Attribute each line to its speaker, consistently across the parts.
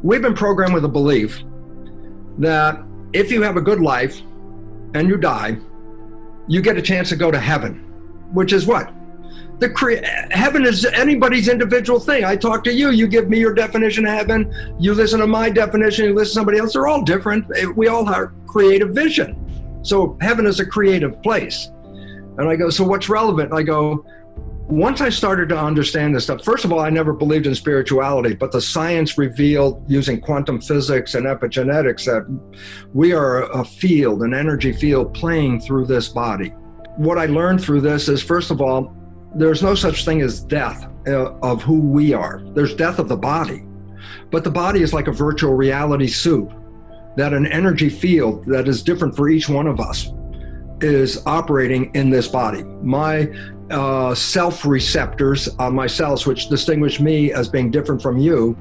Speaker 1: we've been programmed with a belief that if you have a good life and you die, you get a chance to go to heaven, which is what? Heaven is anybody's individual thing. I talk to you, you give me your definition of heaven, you listen to my definition, you listen to somebody else, they're all different. We all have creative vision. So heaven is a creative place. And I go, so what's relevant? I go, once I started to understand this stuff, first of all, I never believed in spirituality, but the science revealed using quantum physics and epigenetics that we are a field, an energy field playing through this body. What I learned through this is, first of all, there's no such thing as death of who we are. There's death of the body, but the body is like a virtual reality suit that an energy field that is different for each one of us is operating in this body. My self-receptors on my cells, which distinguish me as being different from you,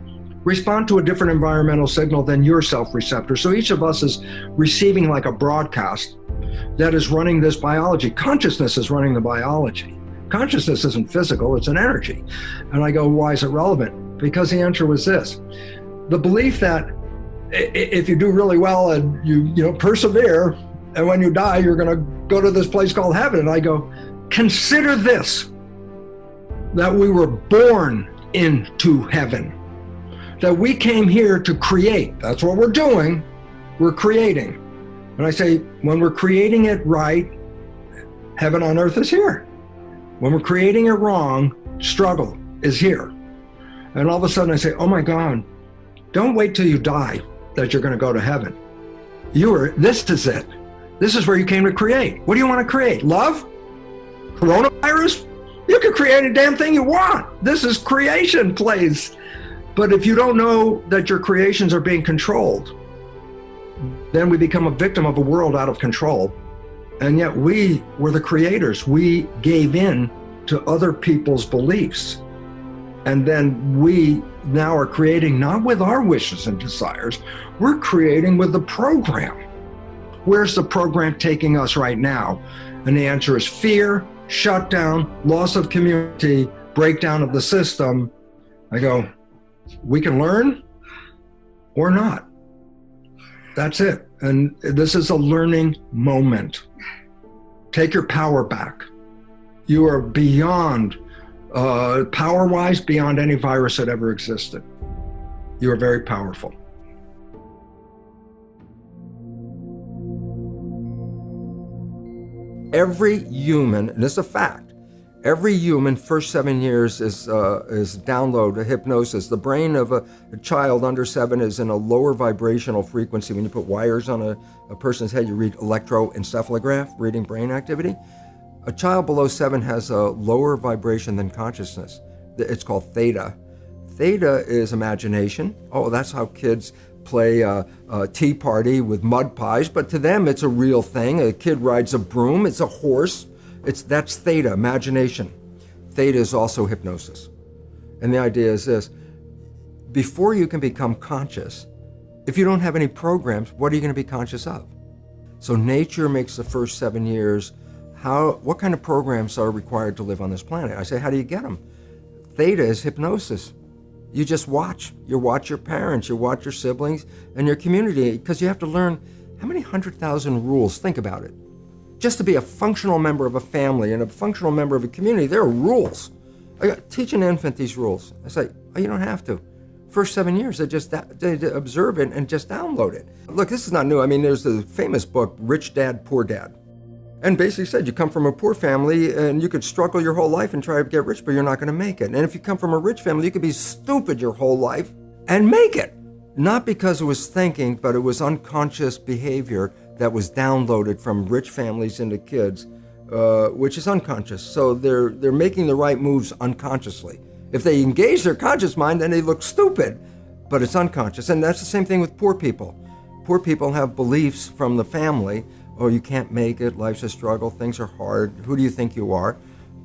Speaker 1: respond to a different environmental signal than your self-receptor. So each of us is receiving like a broadcast that is running this biology. Consciousness is running the biology. Consciousness isn't physical, it's an energy. And I go, why is it relevant? Because the answer was this. The belief that if you do really well and you persevere, and when you die, you're going to go to this place called heaven. And I go, consider this, that we were born into heaven, that we came here to create. That's what we're doing. We're creating. And I say, when we're creating it right, heaven on earth is here. When we're creating it wrong, struggle is here. And all of a sudden I say, oh my God, don't wait till you die that you're going to go to heaven. This is it. This is where you came to create. What do you want to create? Love? Coronavirus? You can create a damn thing you want. This is creation place. But if you don't know that your creations are being controlled, then we become a victim of a world out of control. And yet we were the creators. We gave in to other people's beliefs. And then we now are creating not with our wishes and desires, we're creating with the program. Where's the program taking us right now? And the answer is fear, shutdown, loss of community, breakdown of the system. I go, we can learn or not. That's it. And this is a learning moment. Take your power back. You are beyond, power-wise, beyond any virus that ever existed. You are very powerful. Every human, and this is a fact, every human first 7 years is download hypnosis. The brain of a child under 7 is in a lower vibrational frequency. When you put wires on a person's head, you read electroencephalograph, reading brain activity. A child below 7 has a lower vibration than consciousness. It's called theta. Theta is imagination. Oh, that's how kids play a tea party with mud pies, but to them it's a real thing. A kid rides a broom, it's a horse. That's theta, imagination. Theta is also hypnosis. And the idea is this: before you can become conscious, if you don't have any programs, what are you going to be conscious of? So nature makes the first 7 years. What kind of programs are required to live on this planet? I say, how do you get them? Theta is hypnosis. You just watch. You watch your parents, you watch your siblings, and your community, because you have to learn how many 100,000 rules. Think about it. Just to be a functional member of a family and a functional member of a community, there are rules. Teach an infant these rules. I say, oh, you don't have to. First 7 years, they observe it and just download it. Look, this is not new. I mean, there's the famous book, Rich Dad, Poor Dad. And basically said you come from a poor family and you could struggle your whole life and try to get rich, but you're not going to make it. And if you come from a rich family, you could be stupid your whole life and make it. Not because it was thinking, but it was unconscious behavior that was downloaded from rich families into kids, which is unconscious. So they're making the right moves unconsciously. If they engage their conscious mind, then they look stupid, but it's unconscious. And that's the same thing with poor people. Poor people have beliefs from the family. Oh, you can't make it, life's a struggle, things are hard, who do you think you are?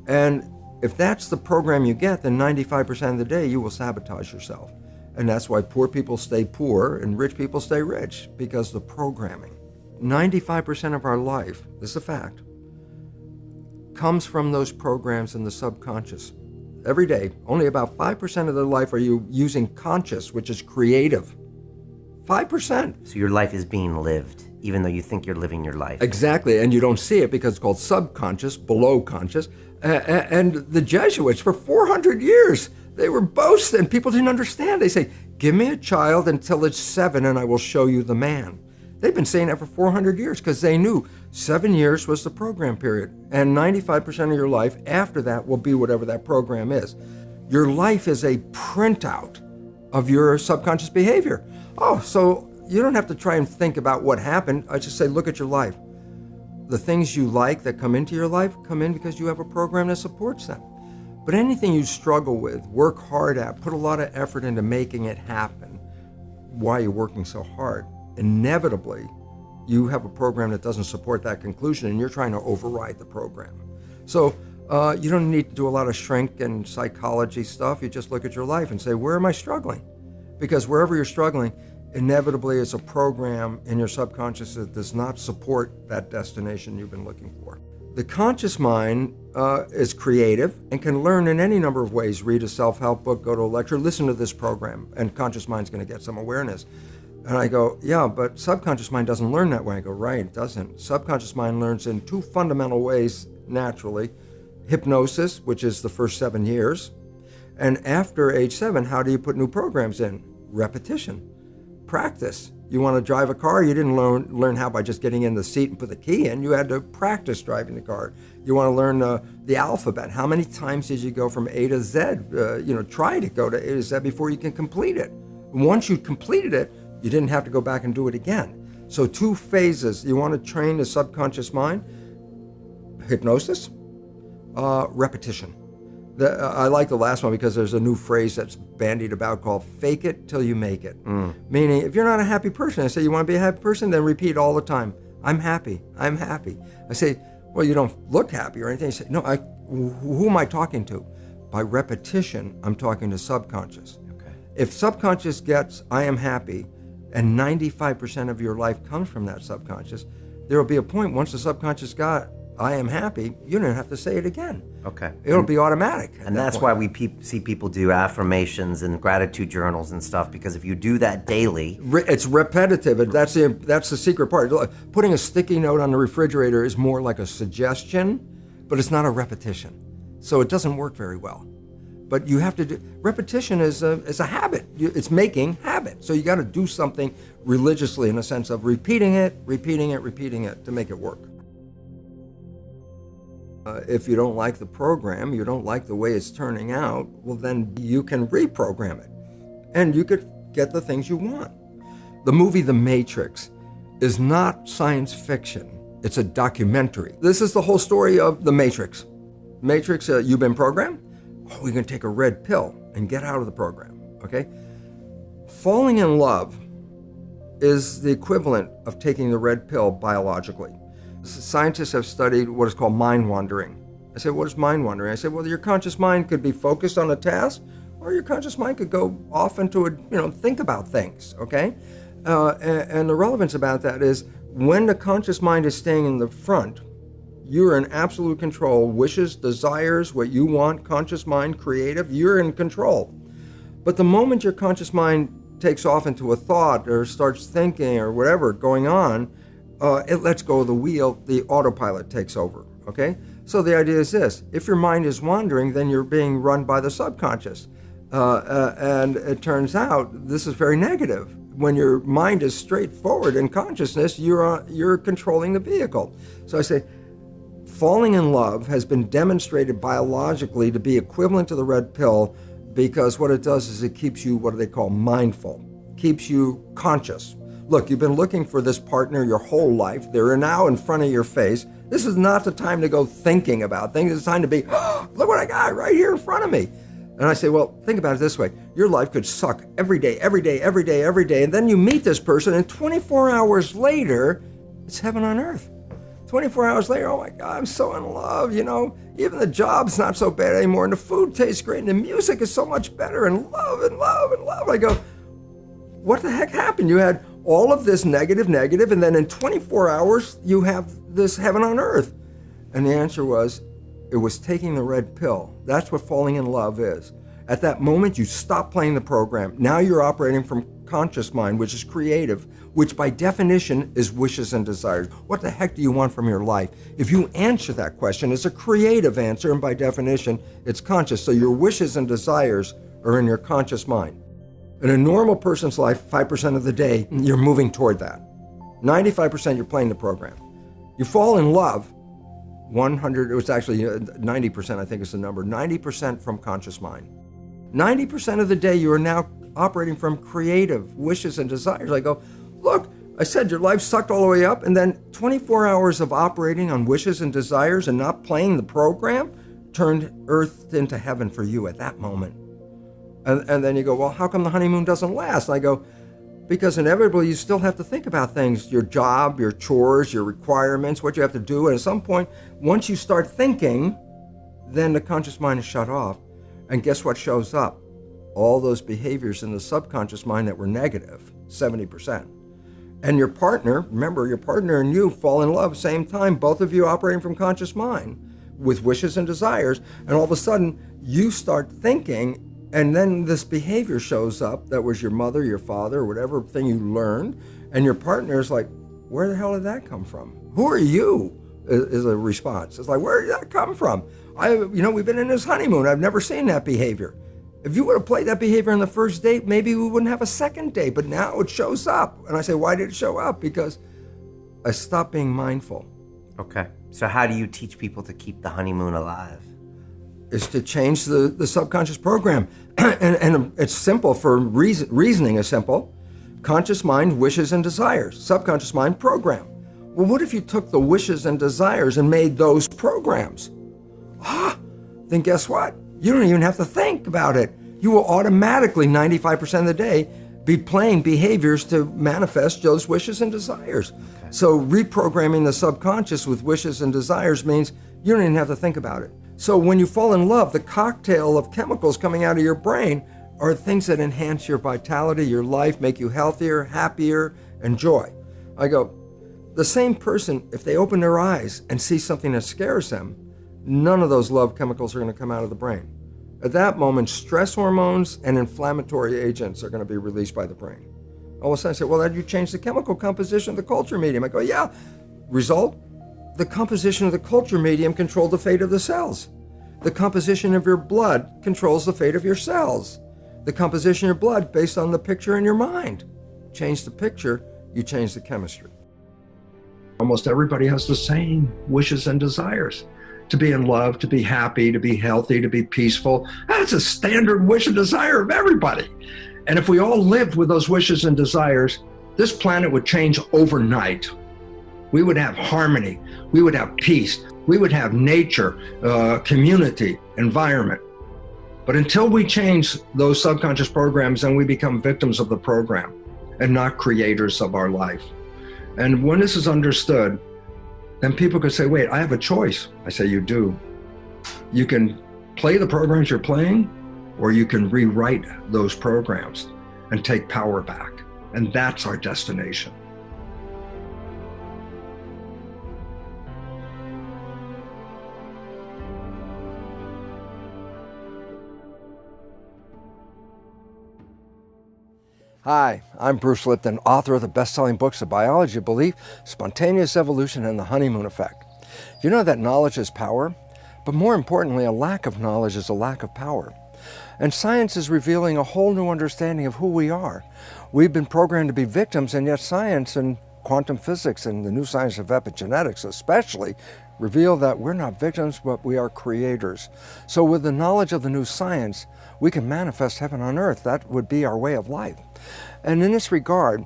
Speaker 1: And if that's the program you get, then 95% of the day you will sabotage yourself. And that's why poor people stay poor and rich people stay rich, because the programming. 95% of our life, this is a fact, comes from those programs in the subconscious. Every day, only about 5% of their life are you using conscious, which is creative. 5%.
Speaker 2: So your life is being lived, even though you think you're living your life.
Speaker 1: Exactly, and you don't see it because it's called subconscious, below conscious. And the Jesuits, for 400 years, they were boasting. People didn't understand. They say, give me a child until it's 7 and I will show you the man. They've been saying that for 400 years because they knew 7 years was the program period. And 95% of your life after that will be whatever that program is. Your life is a printout of your subconscious behavior. Oh, so you don't have to try and think about what happened. I just say, look at your life. The things you like that come into your life come in because you have a program that supports them. But anything you struggle with, work hard at, put a lot of effort into making it happen, why you're working so hard, inevitably you have a program that doesn't support that conclusion and you're trying to override the program. So you don't need to do a lot of shrink and psychology stuff. You just look at your life and say, where am I struggling? Because wherever you're struggling, inevitably it's a program in your subconscious that does not support that destination you've been looking for. The conscious mind is creative and can learn in any number of ways. Read a self-help book, go to a lecture, listen to this program, and conscious mind's going to get some awareness. And I go, yeah, but subconscious mind doesn't learn that way. I go, right, it doesn't. Subconscious mind learns in 2 fundamental ways naturally. Hypnosis, which is the first 7 years. And after age 7, how do you put new programs in? Repetition. Practice. You want to drive a car, you didn't learn how by just getting in the seat and put the key in. You had to practice driving the car. You want to learn the alphabet. How many times did you go from A to Z? Try to go to A to Z before you can complete it. Once you completed it, you didn't have to go back and do it again. So 2 phases. You want to train the subconscious mind. Hypnosis, repetition. I like the last one because there's a new phrase that's bandied about called fake it till you make it. Meaning, if you're not a happy person, I say, you want to be a happy person? Then repeat all the time, I'm happy, I'm happy. I say, well, you don't look happy or anything. I say, no, who am I talking to? By repetition, I'm talking to subconscious.
Speaker 2: Okay.
Speaker 1: If subconscious gets, I am happy, and 95% of your life comes from that subconscious, there will be a point once the subconscious got, I am happy, you don't have to say it again.
Speaker 2: Okay.
Speaker 1: It'll be automatic.
Speaker 2: And that's why we see people do affirmations and gratitude journals and stuff, because if you do that daily...
Speaker 1: It's repetitive, and that's the secret part. Putting a sticky note on the refrigerator is more like a suggestion, but it's not a repetition. So it doesn't work very well. But you have to do... Repetition is a habit. It's making habit. So you got to do something religiously in a sense of repeating it to make it work. If you don't like the program, you don't like the way it's turning out, well, then you can reprogram it. And you could get the things you want. The movie The Matrix is not science fiction. It's a documentary. This is the whole story of The Matrix. Matrix, you've been programmed? Oh, we can take a red pill and get out of the program, okay? Falling in love is the equivalent of taking the red pill biologically. Scientists have studied what is called mind wandering. I said, what is mind wandering? I said, well, your conscious mind could be focused on a task, or your conscious mind could go off into think about things, okay? And the relevance about that is when the conscious mind is staying in the front, you're in absolute control, wishes, desires, what you want, conscious mind, creative, you're in control. But the moment your conscious mind takes off into a thought or starts thinking or whatever going on, it lets go of the wheel, the autopilot takes over, okay? So the idea is this: if your mind is wandering, then you're being run by the subconscious. And it turns out this is very negative. When your mind is straightforward in consciousness, you're controlling the vehicle. So I say, falling in love has been demonstrated biologically to be equivalent to the red pill, because what it does is it keeps you, what do they call, mindful, keeps you conscious. Look, you've been looking for this partner your whole life. They're now in front of your face. This is not the time to go thinking about things. It's time to be, oh, look what I got right here in front of me. And I say, well, think about it this way. Your life could suck every day, and then you meet this person, and 24 hours later, it's heaven on earth. 24 hours later, oh my God, I'm so in love, Even the job's not so bad anymore, and the food tastes great, and the music is so much better, and love, and love, and love. I go, what the heck happened? You had all of this negative, and then in 24 hours, you have this heaven on earth. And the answer was, it was taking the red pill. That's what falling in love is. At that moment, you stop playing the program. Now you're operating from subconscious mind, which is creative, which by definition is wishes and desires. What the heck do you want from your life? If you answer that question, it's a creative answer, and by definition, it's conscious. So your wishes and desires are in your conscious mind. In a normal person's life, 5% of the day, you're moving toward that. 95% you're playing the program. You fall in love, 100, it was actually 90%, I think is the number, 90% from conscious mind. 90% of the day you are now operating from creative wishes and desires. I go, look, I said your life sucked all the way up, and then 24 hours of operating on wishes and desires and not playing the program turned earth into heaven for you at that moment. And then you go, well, how come the honeymoon doesn't last? And I go, because inevitably you still have to think about things, your job, your chores, your requirements, what you have to do. And at some point, once you start thinking, then the conscious mind is shut off. And guess what shows up? All those behaviors in the subconscious mind that were negative, 70%. And your partner, remember, your partner and you fall in love same time, both of you operating from conscious mind with wishes and desires. And all of a sudden, you start thinking, and then this behavior shows up that was your mother, your father, whatever thing you learned, and your partner is like, where the hell did that come from? Who are you? Is a response. It's like, where did that come from? We've been in this honeymoon. I've never seen that behavior. If you would have played that behavior on the first date, maybe we wouldn't have a second date, but now it shows up. And I say, why did it show up? Because I stopped being mindful.
Speaker 2: Okay. So how do you teach people to keep the honeymoon alive?
Speaker 1: Is to change the subconscious program. and it's simple for reasoning is simple. Conscious mind, wishes and desires. Subconscious mind, program. Well, what if you took the wishes and desires and made those programs? Then guess what? You don't even have to think about it. You will automatically, 95% of the day, be playing behaviors to manifest those wishes and desires. Okay. So reprogramming the subconscious with wishes and desires means you don't even have to think about it. So when you fall in love, the cocktail of chemicals coming out of your brain are things that enhance your vitality, your life, make you healthier, happier, and joy. I go, the same person, if they open their eyes and see something that scares them, none of those love chemicals are going to come out of the brain. At that moment, stress hormones and inflammatory agents are going to be released by the brain. All of a sudden I say, well, you change the chemical composition of the culture medium. I go, yeah. Result? The composition of the culture medium controls the fate of the cells. The composition of your blood controls the fate of your cells. The composition of your blood based on the picture in your mind. Change the picture, you change the chemistry. Almost everybody has the same wishes and desires. To be in love, to be happy, to be healthy, to be peaceful. That's a standard wish and desire of everybody. And if we all lived with those wishes and desires, this planet would change overnight. We would have harmony. We would have peace. We would have nature, community, environment. But until we change those subconscious programs, then we become victims of the program and not creators of our life. And when this is understood, then people could say, wait, I have a choice. I say, you do. You can play the programs you're playing, or you can rewrite those programs and take power back. And that's our destination. Hi, I'm Bruce Lipton, author of the best-selling books The Biology of Belief, Spontaneous Evolution, and The Honeymoon Effect. You know that knowledge is power, but more importantly, a lack of knowledge is a lack of power. And science is revealing a whole new understanding of who we are. We've been programmed to be victims, and yet science and quantum physics and the new science of epigenetics especially reveal that we're not victims, but we are creators. So with the knowledge of the new science, we can manifest heaven on earth. That would be our way of life. And in this regard,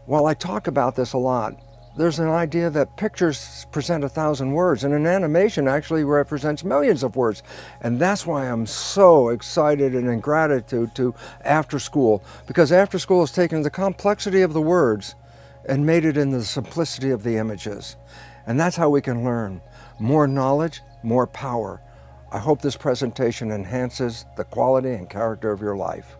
Speaker 1: while I talk about this a lot, there's an idea that pictures present 1,000 words, and an animation actually represents millions of words. And that's why I'm so excited and in gratitude to After Skool, because After Skool has taken the complexity of the words and made it in the simplicity of the images. And that's how we can learn. More knowledge, more power. I hope this presentation enhances the quality and character of your life.